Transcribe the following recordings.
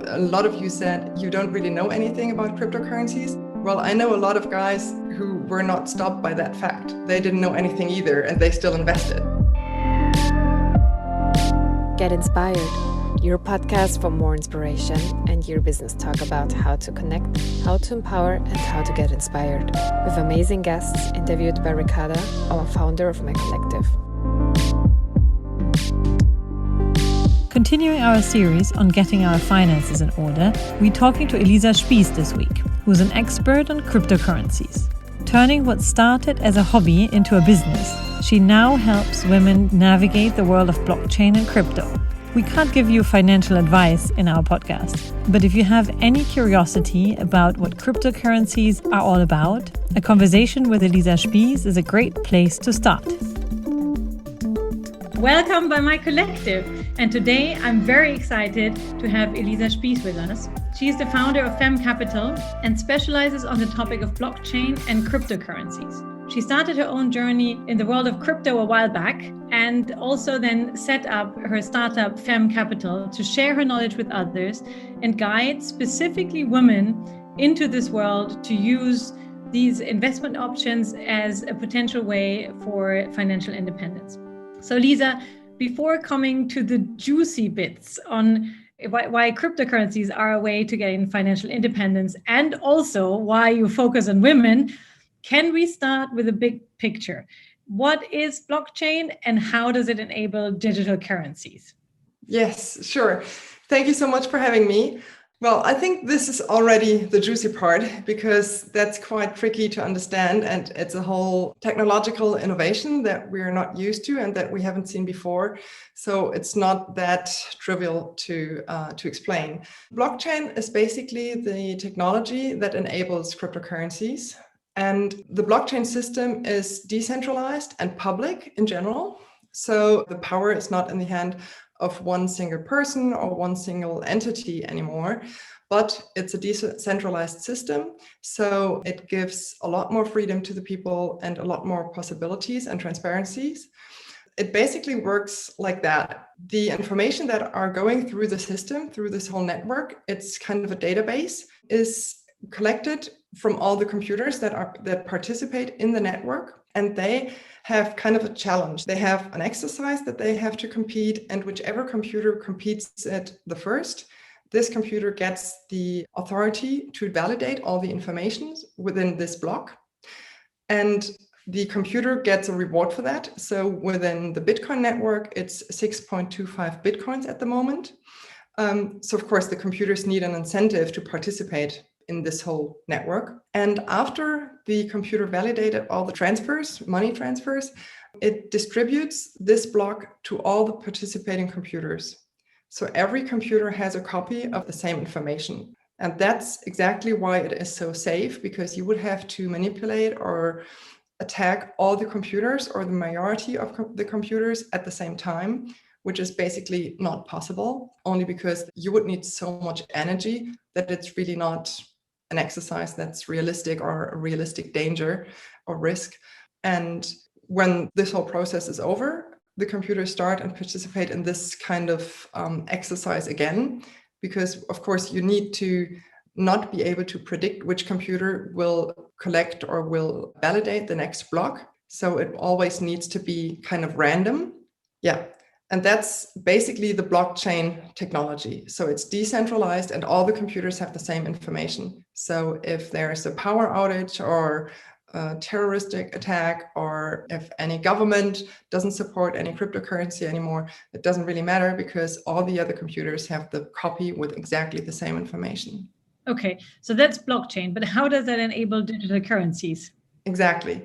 A lot of you said you don't really know anything about cryptocurrencies. Well, I know a lot of guys who were not stopped by that fact. They didn't know anything either, and they still invested. Get Inspired, your podcast for more inspiration and your business talk about how to connect, how to empower, and how to get inspired. With amazing guests interviewed by Ricarda, our founder of My Collective. Continuing our series on getting our finances in order, we're talking to Elisa Spiess this week, who's an expert on cryptocurrencies. Turning what started as a hobby into a business, she now helps women navigate the world of blockchain and crypto. We can't give you financial advice in our podcast, but if you have any curiosity about what cryptocurrencies are all about, a conversation with Elisa Spiess is a great place to start. Welcome by My Collective. And today I'm very excited to have Elisa Spiess with us. She is the founder of Fem Capital and specializes on the topic of blockchain and cryptocurrencies. She started her own journey in the world of crypto a while back and also then set up her startup Fem Capital to share her knowledge with others and guide specifically women into this world to use these investment options as a potential way for financial independence. So Lisa, before coming to the juicy bits on why cryptocurrencies are a way to gain financial independence and also why you focus on women, can we start with a big picture? What is blockchain and how does it enable digital currencies? Yes, sure. Thank you so much for having me. Well, I think this is already the juicy part because that's quite tricky to understand, and it's a whole technological innovation that we're not used to and that we haven't seen before. So it's not that trivial to explain. Blockchain is basically the technology that enables cryptocurrencies. And the blockchain system is decentralized and public in general. So the power is not in the hand of one single person or one single entity anymore, but it's a decentralized system. So it gives a lot more freedom to the people and a lot more possibilities and transparencies. It basically works like that. The information that are going through the system, through this whole network, it's kind of a database, is collected from all the computers that participate in the network, and they have kind of a challenge. They have an exercise that they have to compete, and whichever computer competes it the first, this computer gets the authority to validate all the information within this block, and the computer gets a reward for that. So within the Bitcoin network, it's 6.25 Bitcoins at the moment. So of course, the computers need an incentive to participate in this whole network. And after the computer validated all the transfers, money transfers, it distributes this block to all the participating computers. So every computer has a copy of the same information. And that's exactly why it is so safe, because you would have to manipulate or attack all the computers or the majority of the computers at the same time, which is basically not possible, only because you would need so much energy that it's really not an exercise that's realistic or a realistic danger or risk. And when this whole process is over, the computers start and participate in this kind of exercise again, because of course you need to not be able to predict which computer will collect or will validate the next block. So it always needs to be kind of random. Yeah. And that's basically the blockchain technology. So it's decentralized and all the computers have the same information. So if there's a power outage or a terroristic attack, or if any government doesn't support any cryptocurrency anymore, it doesn't really matter because all the other computers have the copy with exactly the same information. Okay, so that's blockchain, but how does that enable digital currencies? Exactly.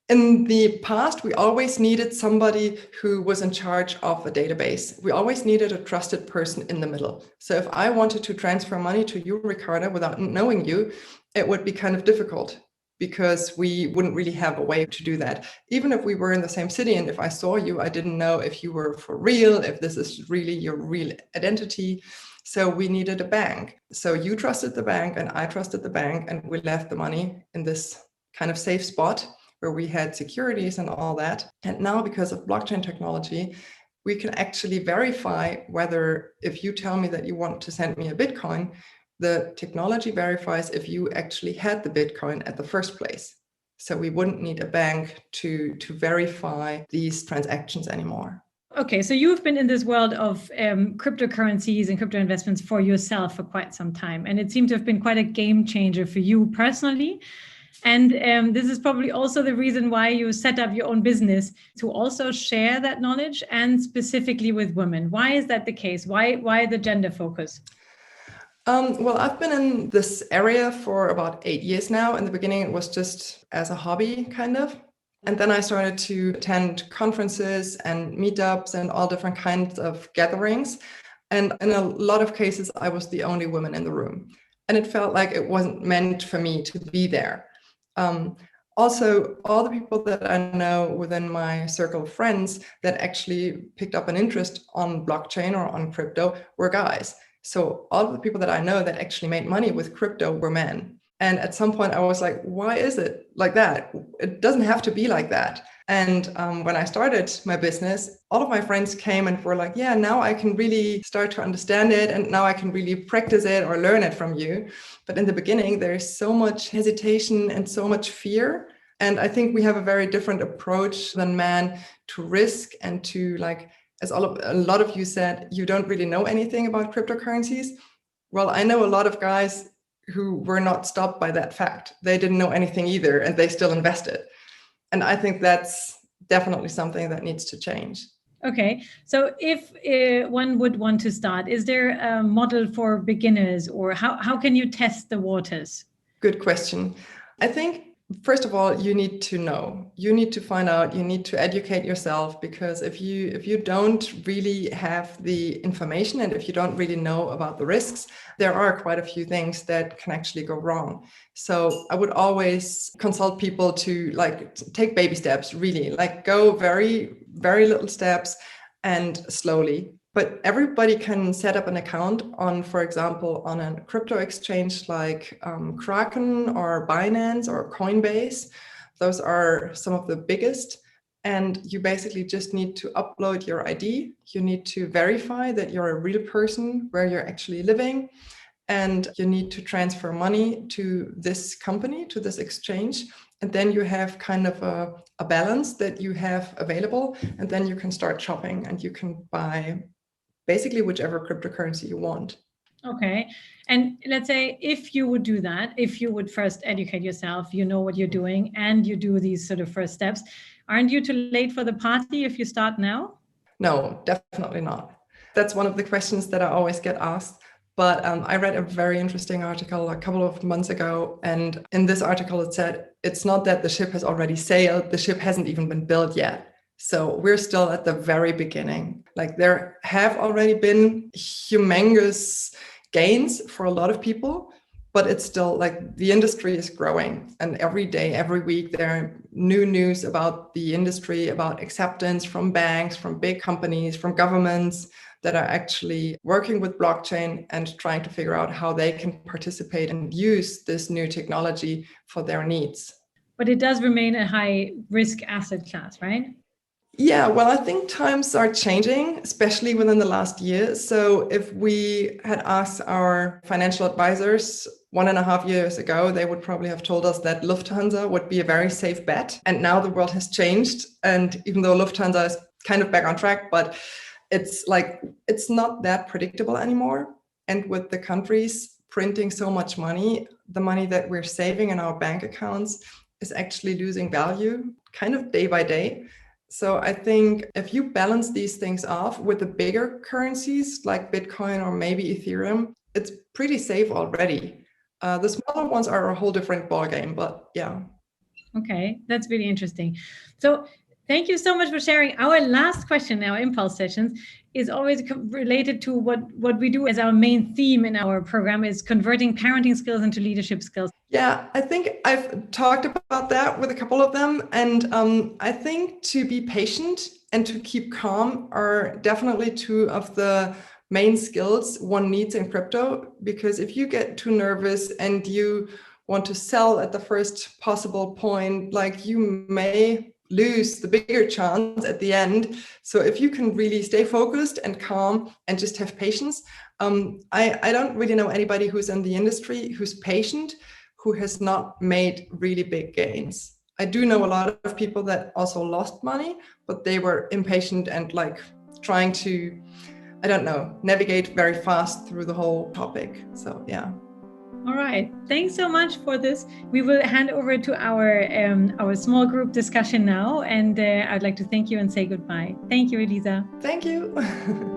In the past, we always needed somebody who was in charge of a database. We always needed a trusted person in the middle. So if I wanted to transfer money to you, Ricarda, without knowing you, it would be kind of difficult because we wouldn't really have a way to do that. Even if we were in the same city and if I saw you, I didn't know if you were for real, if this is really your real identity. So we needed a bank. So you trusted the bank and I trusted the bank, and we left the money in this kind of safe spot where we had securities and all that. And now, because of blockchain technology, we can actually verify whether, if you tell me that you want to send me a Bitcoin, the technology verifies if you actually had the Bitcoin at the first place. So we wouldn't need a bank to verify these transactions anymore. Okay, so you've been in this world of cryptocurrencies and crypto investments for yourself for quite some time, and it seemed to have been quite a game changer for you personally. And this is probably also the reason why you set up your own business, to also share that knowledge, and specifically with women. Why is that the case? Why the gender focus? Well, I've been in this area for about 8 years now. In the beginning, it was just as a hobby, kind of. And then I started to attend conferences and meetups and all different kinds of gatherings. And in a lot of cases, I was the only woman in the room. And it felt like it wasn't meant for me to be there. Also, all the people that I know within my circle of friends that actually picked up an interest on blockchain or on crypto were guys. So all of the people that I know that actually made money with crypto were men. And at some point I was like, why is it like that? It doesn't have to be like that. And when I started my business, all of my friends came and were like, yeah, now I can really start to understand it. And now I can really practice it or learn it from you. But in the beginning, there's so much hesitation and so much fear. And I think we have a very different approach than men to risk and to, like, as a lot of you said, you don't really know anything about cryptocurrencies. Well, I know a lot of guys who were not stopped by that fact. They didn't know anything either, and they still invested. And I think that's definitely something that needs to change. Okay, so if one would want to start, is there a model for beginners, or how can you test the waters? Good question. I think, first of all, you need to know. You need to find out. You need to educate yourself, because if you don't really have the information and if you don't really know about the risks, there are quite a few things that can actually go wrong. So I would always consult people to, like, take baby steps, really, like go very, very little steps and slowly. But everybody can set up an account on, for example, on a crypto exchange like Kraken or Binance or Coinbase. Those are some of the biggest. And you basically just need to upload your ID. You need to verify that you're a real person where you're actually living. And you need to transfer money to this company, to this exchange. And then you have kind of a balance that you have available. And then you can start shopping and you can buy basically whichever cryptocurrency you want. Okay. And let's say if you would do that, if you would first educate yourself, you know what you're doing, and you do these sort of first steps, aren't you too late for the party if you start now? No, definitely not. That's one of the questions that I always get asked. But I read a very interesting article a couple of months ago. And in this article, it said, it's not that the ship has already sailed, the ship hasn't even been built yet. So we're still at the very beginning. Like, there have already been humongous gains for a lot of people, but it's still like the industry is growing. And every day, every week, there are new news about the industry, about acceptance from banks, from big companies, from governments that are actually working with blockchain and trying to figure out how they can participate and use this new technology for their needs. But it does remain a high risk asset class, right? Yeah, well, I think times are changing, especially within the last year. So if we had asked our financial advisors 1.5 years ago, they would probably have told us that Lufthansa would be a very safe bet. And now the world has changed. And even though Lufthansa is kind of back on track, but it's like, it's not that predictable anymore. And with the countries printing so much money, the money that we're saving in our bank accounts is actually losing value kind of day by day. So I think if you balance these things off with the bigger currencies like Bitcoin or maybe Ethereum, it's pretty safe already. The smaller ones are a whole different ballgame, but yeah. Okay, that's really interesting. So thank you so much for sharing. Our last question in our impulse sessions is always related to what we do as our main theme in our program, is converting parenting skills into leadership skills. Yeah, I think I've talked about that with a couple of them. And I think to be patient and to keep calm are definitely two of the main skills one needs in crypto. Because if you get too nervous and you want to sell at the first possible point, like, you may lose the bigger chance at the end. So if you can really stay focused and calm and just have patience, I don't really know anybody who's in the industry who's patient, who has not made really big gains. I do know a lot of people that also lost money, but they were impatient and like trying to, I don't know, navigate very fast through the whole topic. So yeah. All right. Thanks so much for this. We will hand over to our small group discussion now, and I'd like to thank you and say goodbye. Thank you, Elisa. Thank you.